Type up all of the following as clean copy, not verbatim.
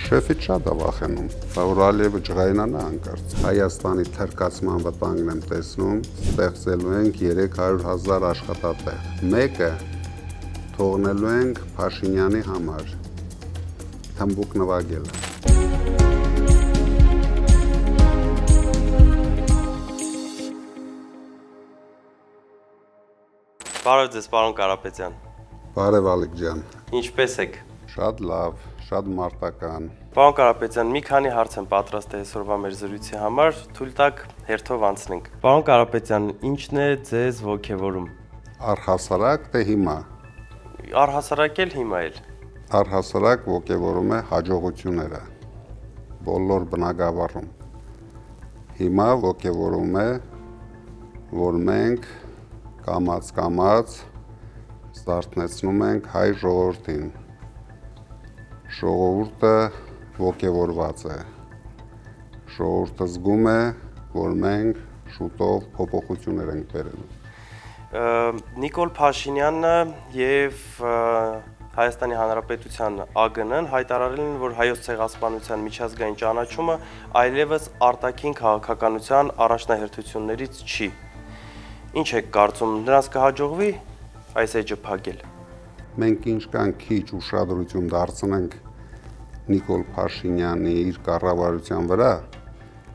Շեֆից շատ է վախենում, որ Ալիևը ջղայնանա հանկարծ։ Հայաստանի թրկացման վտանգն եմ տեսնում, ստեղծելու ենք 300,000 աշխատատեղ։ Մեկը թողնելու ենք Փաշինյանի համար, թմբուկ նվագելը։ Բարև ձեզ, պարոն Կարապետյան։ Բարև Ալիկ ջան։ Ինչպե՞ս եք։ Շատ լավ, շատ մարտական։ Պարոն Կարապետյան, մի քանի հարց եմ պատրաստել այսօրվա մեր զրույցի համար, թույլ տաք հերթով անցնենք։ Պարոն Կարապետյան, ինչն է ձեզ ոգևորում։ Առհասարակ թե հիմա։ Առհասարակ էլ հիմա էլ։ Առհասարակ ոգևորում է հաջողությունները բոլոր բնագավառում։ Հիմա ոգևորում է, որ մենք կամաց զարթնեցնում ենք հայ ժողովրդին։ Ժողովուրդը ոգևորված է։ Ժողովուրդը զգում է, որ մենք շուտով փոփոխություններ ենք բերելու։ Նիկոլ Փաշինյանը եւ Հայաստանի Հանրապետության ԱԳՆ-ն հայտարարել են, որ հայոց ցեղասպանության միջազգային ճանաչումը այլևս արտաքին քաղաքականության առաջնահերթություններից չի։ Ինչ եք կարծում, նրանց կհաջողվի այս էջը փակել։ Մենք ինչքան քիչ ուշադրություն դարձնենք Նիկոլ Փաշինյանի իր կառավարության վրա,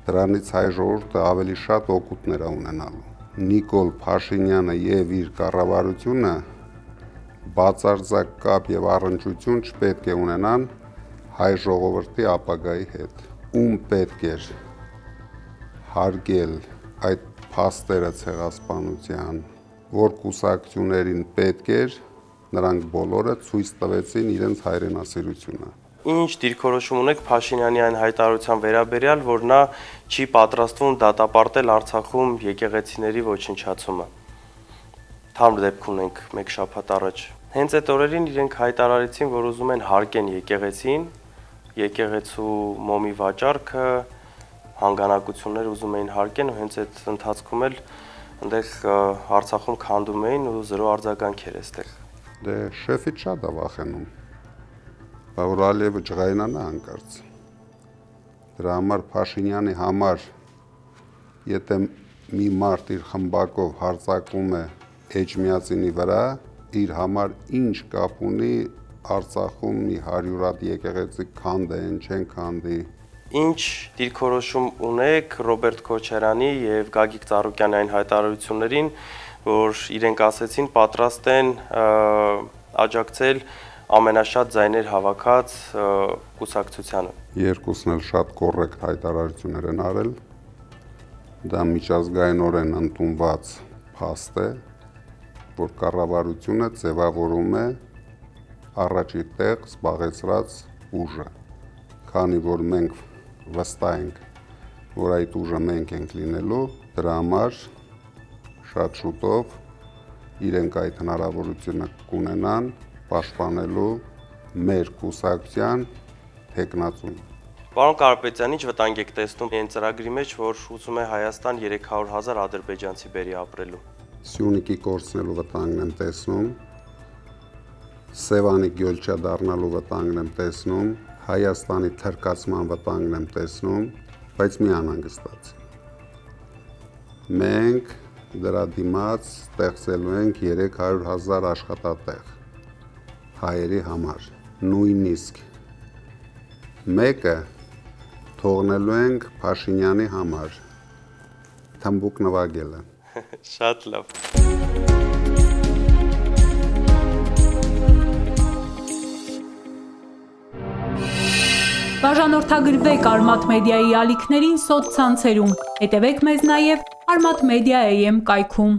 դրանից հայ ժողովուրդը ավելի շատ օգուտներ է ունենալու։ Նիկոլ Փաշինյանը եւ իր կառավարությունը բացարձակ կապ եւ առնչություն չպետք է ունենան հայ ժողովրդի ապագայի հետ։ Ում պետք էր հարգել այդ փաստերը ցեղասպանության, որ կուսակցություններին պետք էր, նրանք բոլորը ցույց տվեցին իրենց հայրենասիրությունը։ Ինչ դիրքորոշում ունեք Փաշինյանի այն հայտարարության վերաբերյալ, որ նա չի պատրաստվում դատապարտել Արցախում եկեղեցիների ոչնչացումը։ Թարմ դեպք ունենք մեկ շաբաթ առաջ։ Հենց այդ օրերին իրենք հայտարարեցին, որ ուզում են հարգեն եկեղեցին, եկեղեցու մոմի վաճառքը, հանգանակություններ ուզում էին հարկեն ու հենց այդ ընթացքում էլ այնտեղ Արցախում քանդում էին ու զրո արձագանք էր այստեղ։ Դե շեֆից շատ է վախենում, որ Ալիևը ջղայնանա հանկարծ։ Դրա համար Փաշինյանի համար, եթե մի մարդ իր խմբակով հարձակվում է Էջմիածինի վրա, իր համար ինչ կապ ունի Արցախում մի 100 հատ եկեղեցի քանդեն, չեն քանդի։ Ինչ դիրքորոշում ունեք Ռոբերտ Քոչարյանի եւ Գագիկ Ծառուկյանի այն հայտարարություններին, որ իրենք ասեցին պատրաստ են աջակցել ամենաշատ ձայներ հավաքած կուսակցությանը։ Երկուսն էլ շատ կոռեկտ հայտարարություններ են արել։ Դա միջազգայինորեն ընդունված փաստ է, որ կառավարությունը ձևավորում է առաջի տեղ զբաղեցրած ուժը, քանի որ մենք վստահ ենք, որ այդ ուժը մենք ենք լինելու, դրա համար շատ շուտով իրենք այդ հնարավորությունը կունենան պաշտպանելու մեր կուսակցության թեկնածուն։ Պարոն Կարապետյան, ինչ վտանգ եք տեսնում այն ծրագրի մեջ, որ ուզում է Հայաստան 300,000 ադրբեջանցի բերի ապրելու։ Սյունիքի կորցնելու վտանգն եմ տեսնում, Սևանի գյոլչա դառնալու վտանգն եմ տեսնում, Հայաստանի թրկացման վտանգն եմ տեսնում, բայց մի անհանգստացի։ Մենք դրա դիմաց ստեղծելու ենք 300,000 աշխատատեղ հայերի համար, նույնիսկ մեկը թողնելու ենք Փաշինյանի համար, թմբուկ նվագելը։ Շատ լավ։ Բաժանորդագրվեք Արմաթ մեդիայի ալիքներին սոցցանցերում, հետևեք մեզ նաև Արմաթ Մեդիա AM կայքում։